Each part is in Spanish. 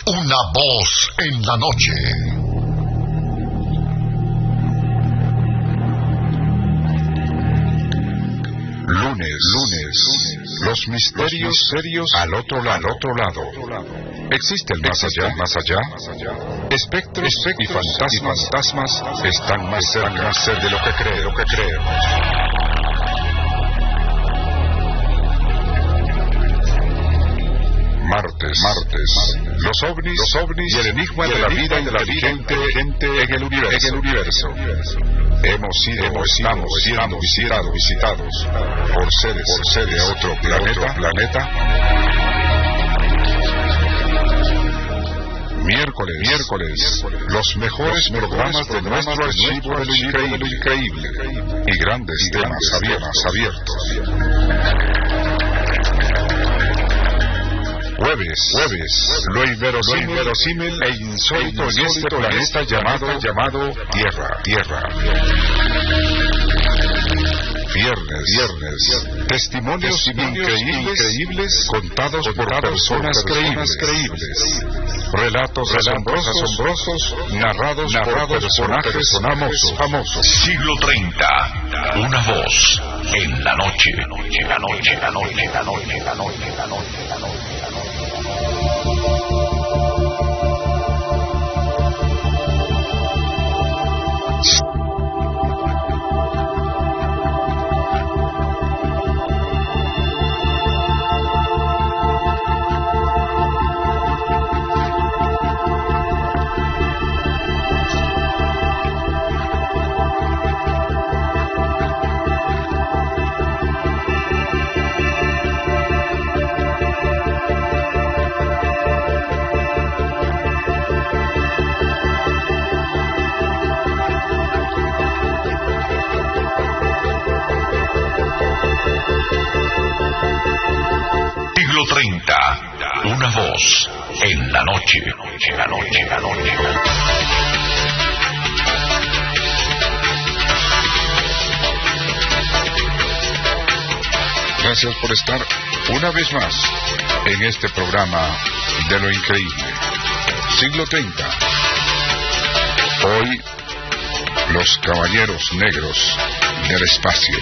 Una voz en la noche. Lunes. Los misterios serios al otro lado. ¿Existe el más allá? Espectros y fantasmas están más cerca de lo que creemos. Martes. Los ovnis y el enigma de la vida inteligente en el universo. Estamos siendo visitados por seres de otro planeta. Miércoles, los mejores programas de nuestro archivo de lo increíble y grandes temas abiertos. Jueves, lo inverosímil e insólito en este planeta llamado Tierra. Viernes, testimonios increíbles contados por personas creíbles. Relatos asombrosos narrados por personajes famosos. Siglo 30. Una voz en la noche. Siglo 30. Una voz en la noche. Gracias por estar una vez más en este programa de lo increíble. Siglo 30. Hoy, los caballeros negros del espacio.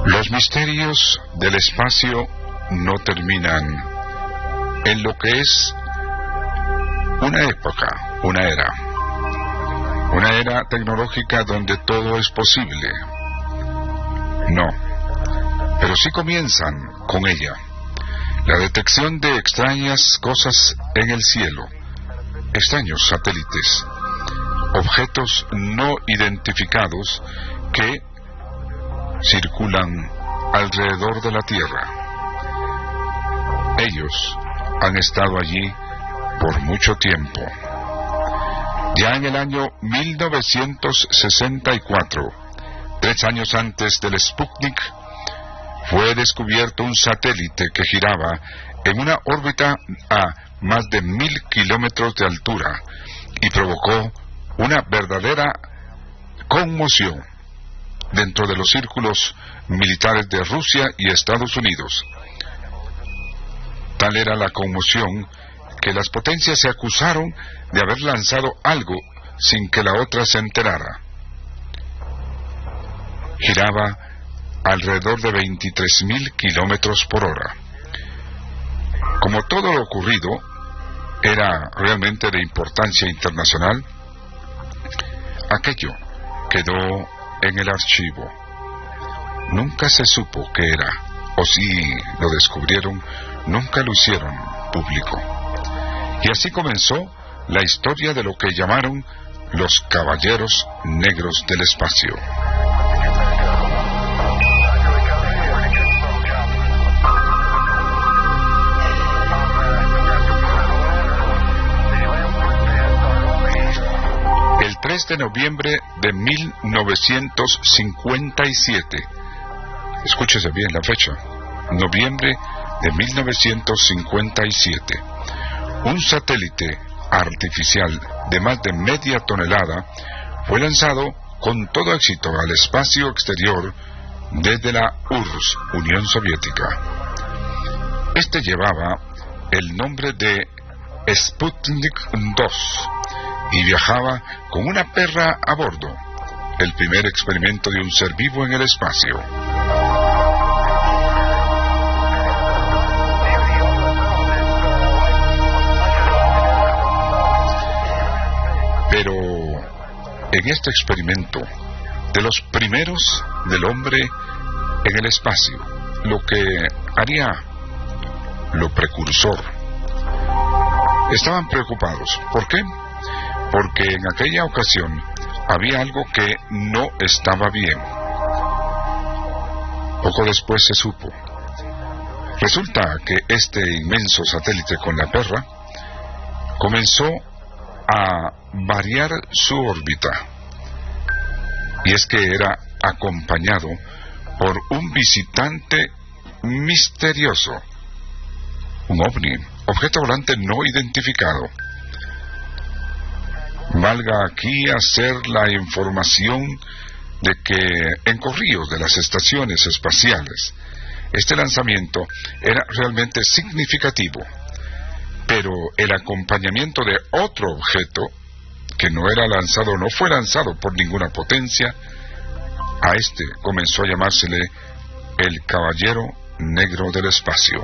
Los misterios del espacio no terminan en lo que es una época, una era tecnológica donde todo es posible. No, pero sí comienzan con ella. La detección de extrañas cosas en el cielo, extraños satélites, objetos no identificados que circulan alrededor de la Tierra. Ellos han estado allí por mucho tiempo. Ya en el año 1964, 3 años antes del Sputnik, fue descubierto un satélite que giraba en una órbita a más de 1000 kilómetros de altura y provocó una verdadera conmoción dentro de los círculos militares de Rusia y Estados Unidos. Tal era la conmoción que las potencias se acusaron de haber lanzado algo sin que la otra se enterara. Giraba alrededor de 23.000 kilómetros por hora. Como todo lo ocurrido era realmente de importancia internacional, aquello quedó en el archivo. Nunca se supo qué era, o si lo descubrieron, nunca lo hicieron público. Y así comenzó la historia de lo que llamaron los Caballeros Negros del Espacio. El 3 de noviembre de 1957, escúchese bien la fecha, noviembre de 1957, un satélite artificial de más de media tonelada fue lanzado con todo éxito al espacio exterior desde la URSS, Unión Soviética. Este llevaba el nombre de Sputnik 2 y viajaba con una perra a bordo, el primer experimento de un ser vivo en el espacio. Pero en este experimento, de los primeros del hombre en el espacio, lo que haría lo precursor, estaban preocupados. ¿Por qué? Porque en aquella ocasión había algo que no estaba bien. Poco después se supo. Resulta que este inmenso satélite con la perra comenzó a variar su órbita, y es que era acompañado por un visitante misterioso, un ovni, objeto volante no identificado. Valga aquí hacer la información de que en corrillos de las estaciones espaciales este lanzamiento era realmente significativo, pero el acompañamiento de otro objeto que no fue lanzado por ninguna potencia, a este comenzó a llamársele el Caballero Negro del Espacio.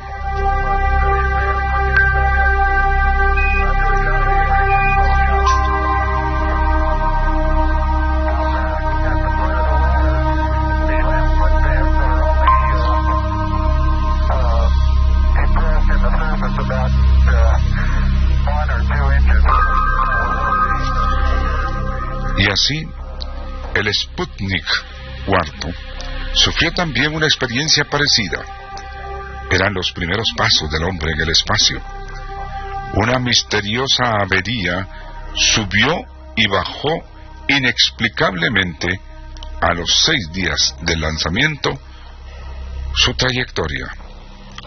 Y así, el Sputnik IV sufrió también una experiencia parecida. Eran los primeros pasos del hombre en el espacio. Una misteriosa avería subió y bajó inexplicablemente a los 6 días del lanzamiento su trayectoria,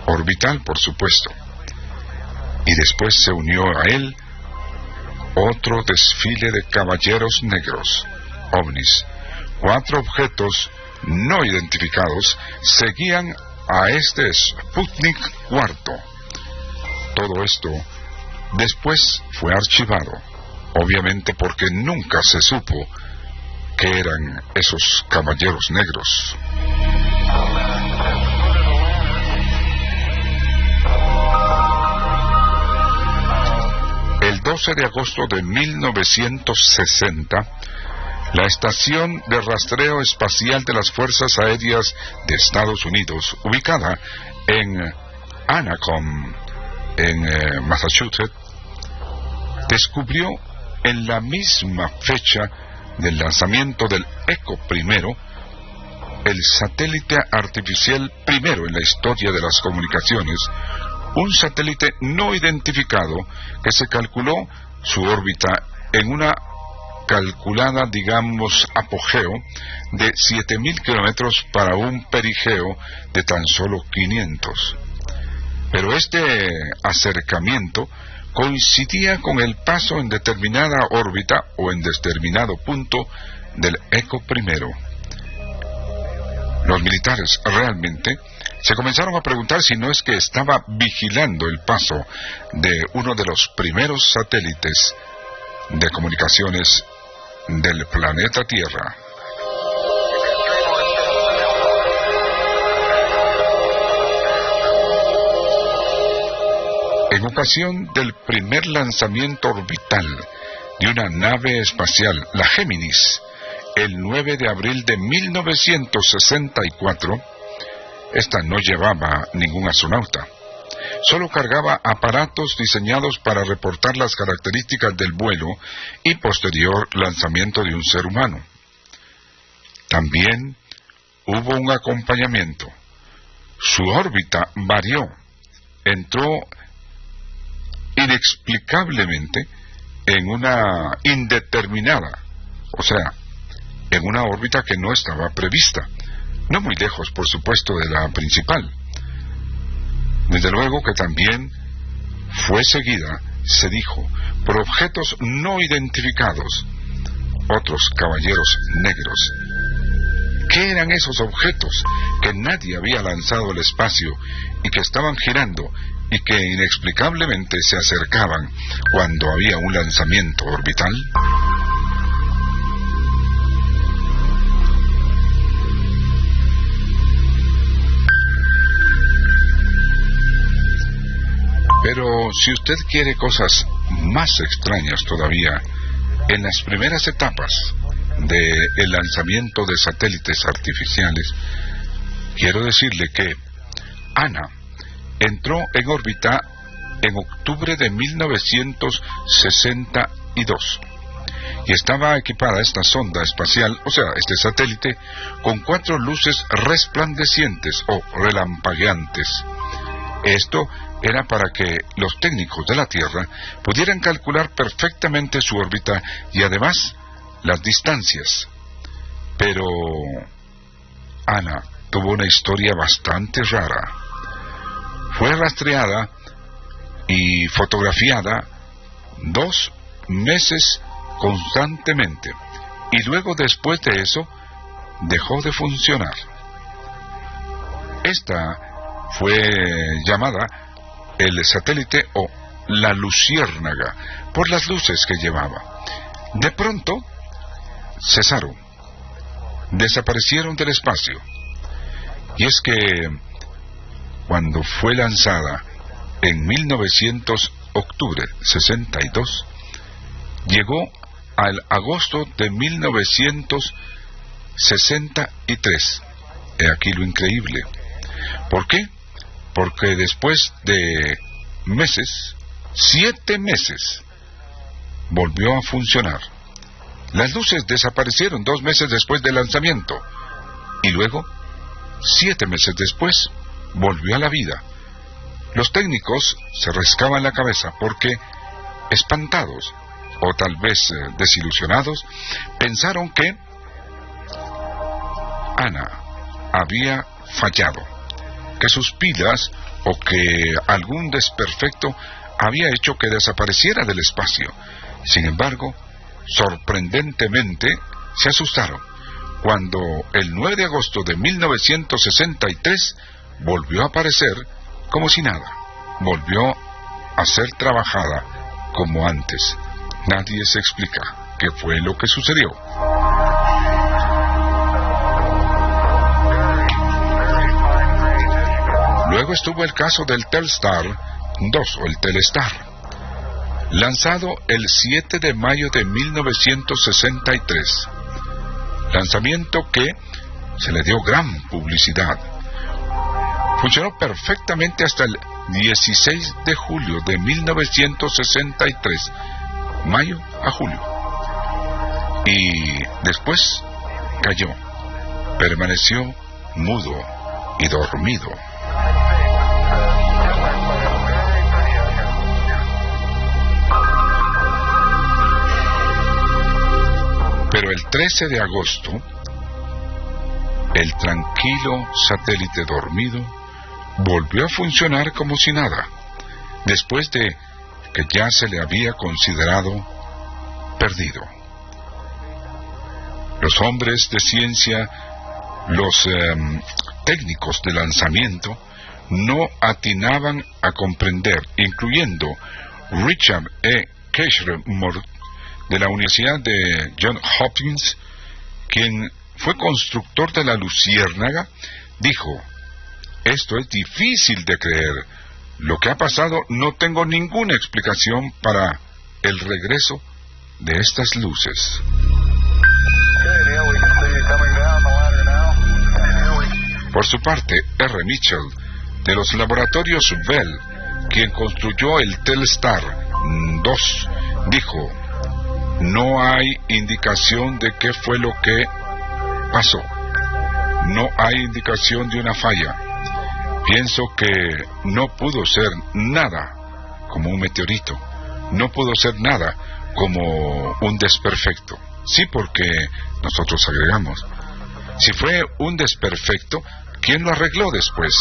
orbital por supuesto, y después se unió a él otro desfile de caballeros negros, ovnis. 4 objetos no identificados seguían a este Sputnik IV. Todo esto después fue archivado, obviamente porque nunca se supo qué eran esos caballeros negros. El 12 de agosto de 1960, la Estación de Rastreo Espacial de las Fuerzas Aéreas de Estados Unidos, ubicada en Anacostia, en Massachusetts, descubrió en la misma fecha del lanzamiento del ECO I, el satélite artificial primero en la historia de las comunicaciones, un satélite no identificado que se calculó su órbita en una calculada, digamos, apogeo de 7.000 kilómetros para un perigeo de tan solo 500. Pero este acercamiento coincidía con el paso en determinada órbita o en determinado punto del ECO I. Los militares realmente se comenzaron a preguntar si no es que estaba vigilando el paso de uno de los primeros satélites de comunicaciones del planeta Tierra. En ocasión del primer lanzamiento orbital de una nave espacial, la Géminis, el 9 de abril de 1964, esta no llevaba ningún astronauta. Solo cargaba aparatos diseñados para reportar las características del vuelo y posterior lanzamiento de un ser humano. También hubo un acompañamiento. Su órbita varió, entró inexplicablemente en una indeterminada, o sea, en una órbita que no estaba prevista, no muy lejos, por supuesto, de la principal. Desde luego que también fue seguida, se dijo, por objetos no identificados, otros caballeros negros. ¿Qué eran esos objetos que nadie había lanzado al espacio y que estaban girando y que inexplicablemente se acercaban cuando había un lanzamiento orbital? Pero si usted quiere cosas más extrañas todavía, en las primeras etapas del lanzamiento de satélites artificiales, quiero decirle que Ana entró en órbita en octubre de 1962 y estaba equipada esta sonda espacial, o sea, este satélite, con 4 luces resplandecientes o relampagueantes. Esto era para que los técnicos de la Tierra pudieran calcular perfectamente su órbita y además las distancias. Pero Ana tuvo una historia bastante rara. Fue rastreada y fotografiada 2 meses constantemente y luego, después de eso, dejó de funcionar. Esta fue llamada el satélite o la luciérnaga por las luces que llevaba. De pronto cesaron, desaparecieron del espacio. Y es que cuando fue lanzada en 1962, llegó al agosto de 1963. He aquí lo increíble. ¿Por qué? Porque después de meses, 7 meses, volvió a funcionar. Las luces desaparecieron 2 meses después del lanzamiento y luego, 7 meses después, volvió a la vida. Los técnicos se rascaban la cabeza porque, espantados o tal vez desilusionados, pensaron que Ana había fallado, que sus pilas o que algún desperfecto había hecho que desapareciera del espacio. Sin embargo, sorprendentemente se asustaron cuando el 9 de agosto de 1963 volvió a aparecer como si nada, volvió a ser trabajada como antes. Nadie se explica qué fue lo que sucedió. Luego estuvo el caso del Telstar 2 o el Telestar, lanzado el 7 de mayo de 1963. Lanzamiento que se le dio gran publicidad. Funcionó perfectamente hasta el 16 de julio de 1963, mayo a julio. Y después cayó, permaneció mudo y dormido. Pero el 13 de agosto, el tranquilo satélite dormido volvió a funcionar como si nada, después de que ya se le había considerado perdido. Los hombres de ciencia Los técnicos de lanzamiento no atinaban a comprender, incluyendo Richard E. Cashmore de la Universidad de Johns Hopkins, quien fue constructor de la Luciérnaga, dijo: esto es difícil de creer. Lo que ha pasado, no tengo ninguna explicación para el regreso de estas luces. Por su parte, R. Mitchell, de los laboratorios Bell, quien construyó el Telstar 2, dijo: no hay indicación de qué fue lo que pasó. No hay indicación de una falla. Pienso que no pudo ser nada como un meteorito. No pudo ser nada como un desperfecto. Sí, porque nosotros agregamos: si fue un desperfecto, ¿quién lo arregló después?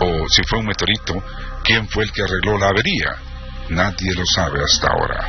O si fue un meteorito, ¿quién fue el que arregló la avería? Nadie lo sabe hasta ahora.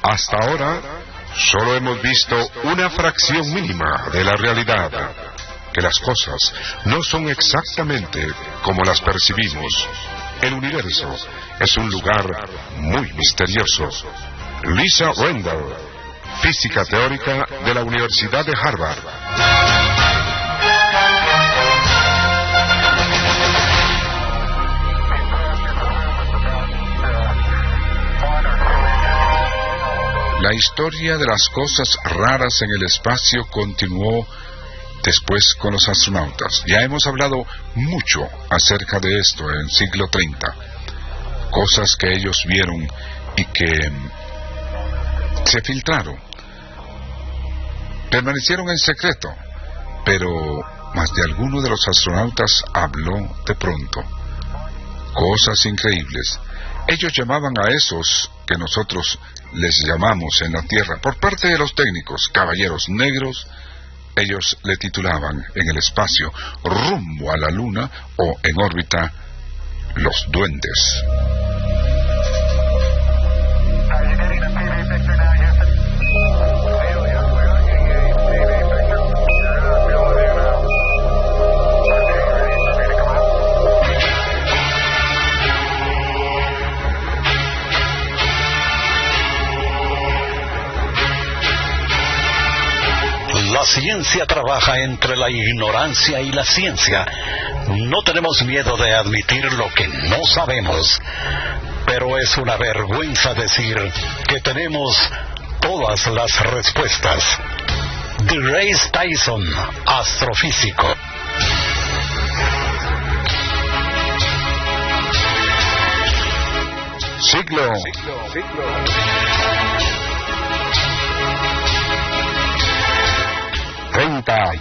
Hasta ahora, solo hemos visto una fracción mínima de la realidad, que las cosas no son exactamente como las percibimos. El universo es un lugar muy misterioso. Lisa Randall, física teórica de la Universidad de Harvard. La historia de las cosas raras en el espacio continuó después con los astronautas. Ya hemos hablado mucho acerca de esto en el siglo 30. Cosas que ellos vieron y que se filtraron. Permanecieron en secreto, pero más de alguno de los astronautas habló de pronto. Cosas increíbles. Ellos llamaban a esos que nosotros les llamamos en la Tierra, por parte de los técnicos, caballeros negros. Ellos le titulaban en el espacio, rumbo a la Luna, o en órbita, los duendes. La ciencia trabaja entre la ignorancia y la ciencia. No tenemos miedo de admitir lo que no sabemos, pero es una vergüenza decir que tenemos todas las respuestas. DeRace Tyson, astrofísico. Siglo. 30.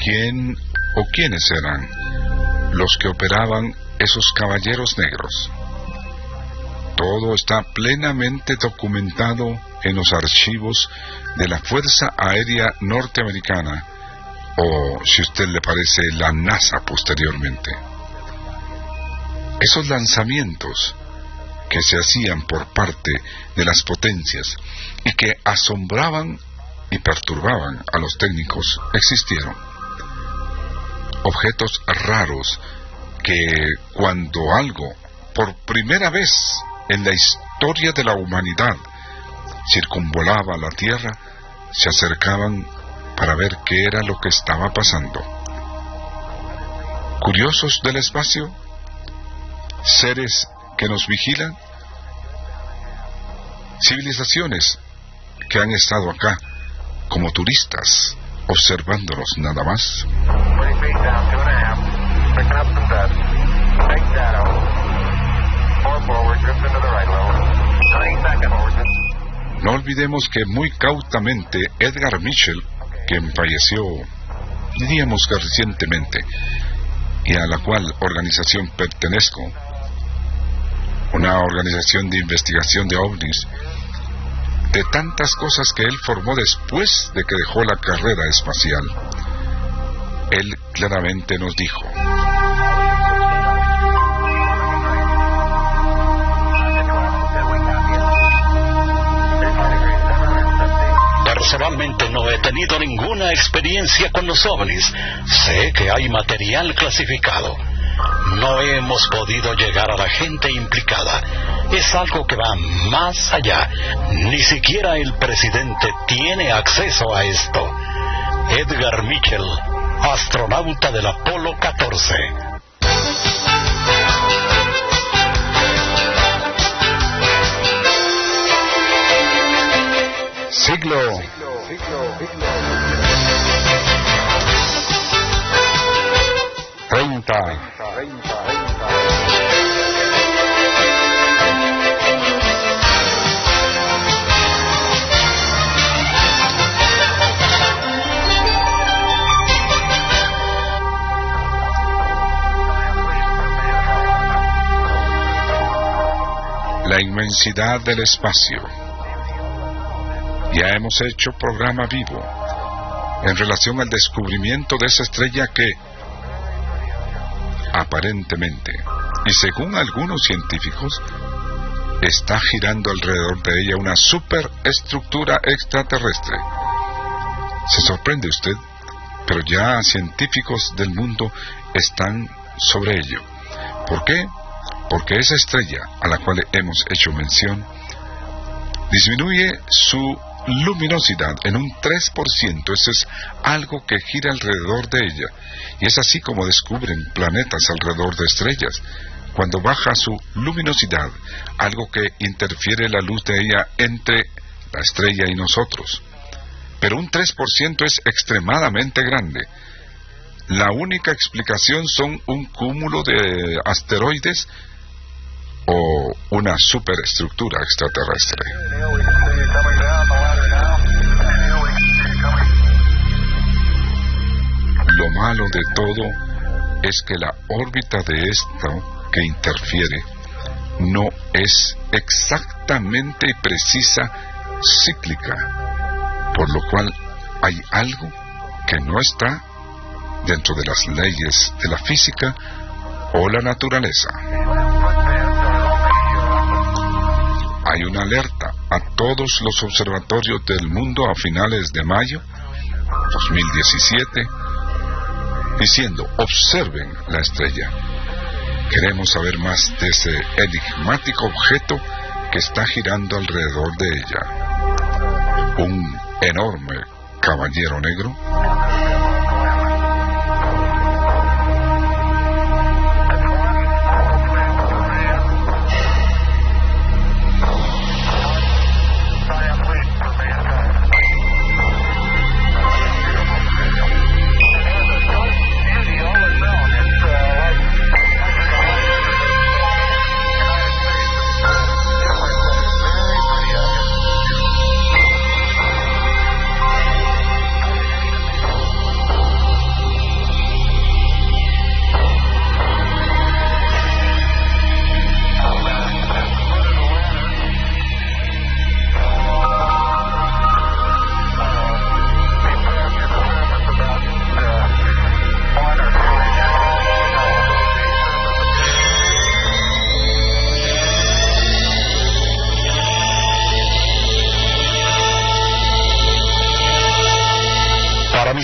¿Quién o quiénes eran los que operaban esos caballeros negros? Todo está plenamente documentado en los archivos de la Fuerza Aérea Norteamericana, o, si a usted le parece, la NASA posteriormente. Esos lanzamientos que se hacían por parte de las potencias y que asombraban y perturbaban a los técnicos existieron. Objetos raros que, cuando algo, por primera vez en la historia de la humanidad, circunvolaba la Tierra, se acercaban para ver qué era lo que estaba pasando. Curiosos del espacio, seres que nos vigilan, civilizaciones que han estado acá como turistas, observándonos nada más. No olvidemos que muy cautamente Edgar Mitchell, quien falleció, diríamos que recientemente, y a la cual organización pertenezco, una organización de investigación de ovnis, de tantas cosas que él formó después de que dejó la carrera espacial, él claramente nos dijo: personalmente no he tenido ninguna experiencia con los ovnis. Sé que hay material clasificado. No hemos podido llegar a la gente implicada. Es algo que va más allá. Ni siquiera el presidente tiene acceso a esto. Edgar Mitchell, astronauta del Apolo 14. Siglo 30. La inmensidad del espacio. Ya hemos hecho programa vivo en relación al descubrimiento de esa estrella que, aparentemente, y según algunos científicos, está girando alrededor de ella una superestructura extraterrestre. Se sorprende usted, pero ya científicos del mundo están sobre ello. ¿Por qué? Porque esa estrella a la cual hemos hecho mención disminuye su luminosidad en un 3%. Eso es algo que gira alrededor de ella, y es así como descubren planetas alrededor de estrellas. Cuando baja su luminosidad, algo que interfiere la luz de ella entre la estrella y nosotros. Pero un 3% es extremadamente grande. La única explicación son un cúmulo de asteroides o una superestructura extraterrestre. Lo malo de todo es que la órbita de esto que interfiere no es exactamente y precisa cíclica, por lo cual hay algo que no está dentro de las leyes de la física o la naturaleza. Hay una alerta a todos los observatorios del mundo a finales de mayo 2017 diciendo: observen la estrella. Queremos saber más de ese enigmático objeto que está girando alrededor de ella. Un enorme caballero negro.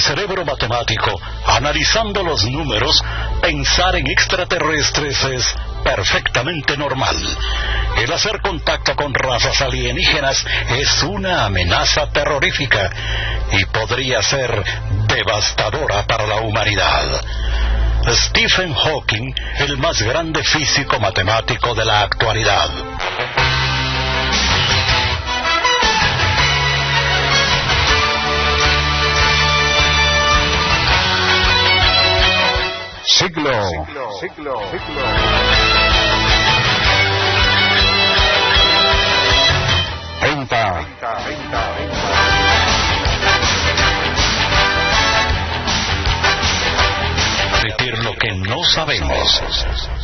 cerebro matemático, analizando los números, pensar en extraterrestres es perfectamente normal. El hacer contacto con razas alienígenas es una amenaza terrorífica y podría ser devastadora para la humanidad. Stephen Hawking, el más grande físico matemático de la actualidad. Siglo 30. Repetir lo que no sabemos.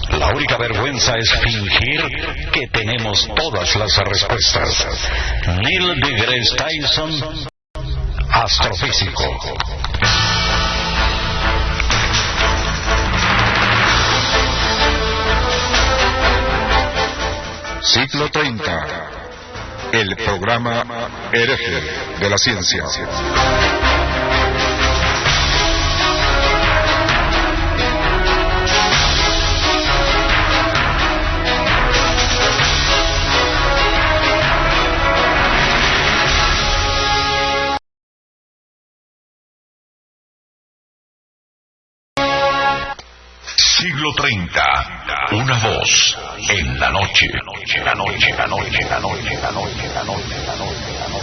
La única vergüenza es fingir que tenemos todas las respuestas. Neil deGrasse Tyson, astrofísico. Siglo 30. El programa hereje de la ciencia. Siglo 30. Una voz en la noche. La noche, la noche, la noche, la noche, la noche, la noche, la noche.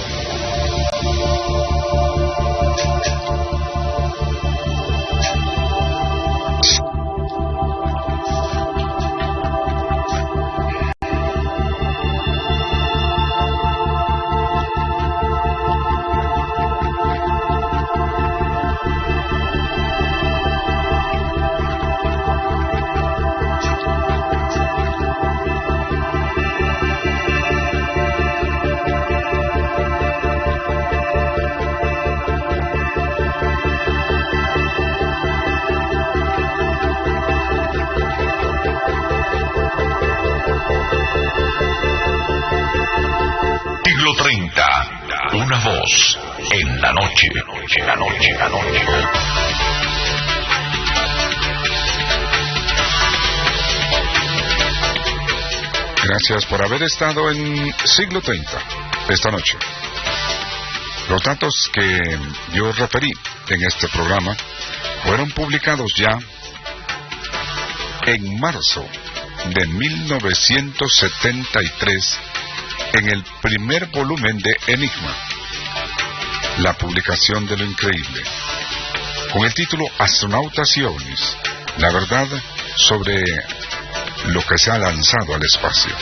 Siglo 30. Una voz en la noche. La noche, la noche. Gracias por haber estado en Siglo 30 esta noche. Los datos que yo referí en este programa fueron publicados ya en marzo de 1973 en el primer volumen de Enigma, la publicación de lo increíble, con el título Astronautas y OVNIs, la verdad sobre lo que se ha lanzado al espacio.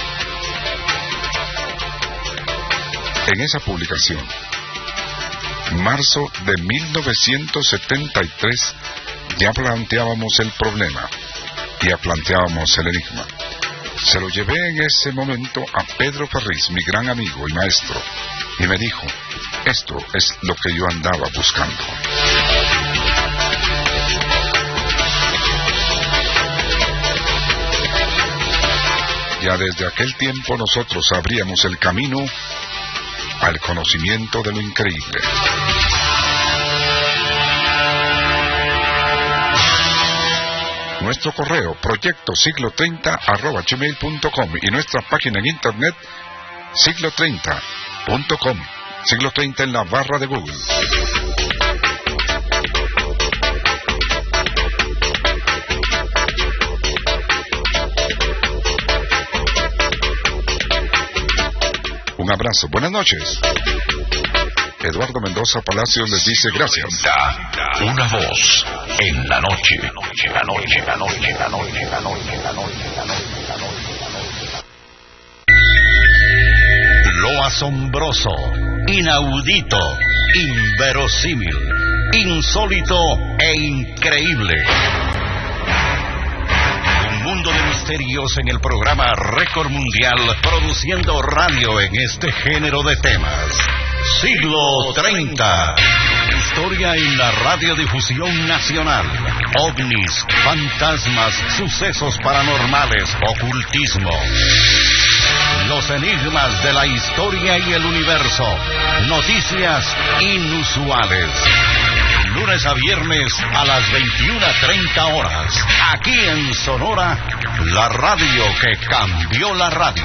En esa publicación, marzo de 1973, ya planteábamos el problema, ya planteábamos el enigma. Se lo llevé en ese momento a Pedro Ferriz, mi gran amigo y maestro, y me dijo, esto es lo que yo andaba buscando. Ya desde aquel tiempo nosotros abríamos el camino al conocimiento de lo increíble. Nuestro correo, proyecto siglo30@gmail.com, y nuestra página en internet, siglo30.com, siglo 30 en la barra de Google. Un abrazo, buenas noches. Eduardo Mendoza Palacios les dice gracias. Una voz en la noche. La noche, la noche, la noche, la noche, la noche, la noche, la noche, la noche. Lo asombroso, inaudito, inverosímil, insólito e increíble. Un mundo de misterios en el programa Récord Mundial, produciendo radio en este género de temas. Siglo 30. Historia en la radiodifusión nacional. OVNIs, fantasmas, sucesos paranormales, ocultismo. Los enigmas de la historia y el universo. Noticias inusuales. lunes a viernes a las 21:30 horas. Aquí en Sonora, la radio que cambió la radio.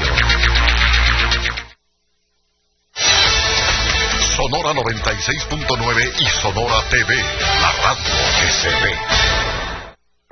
Sonora 96.9 y Sonora TV, la radio que se ve.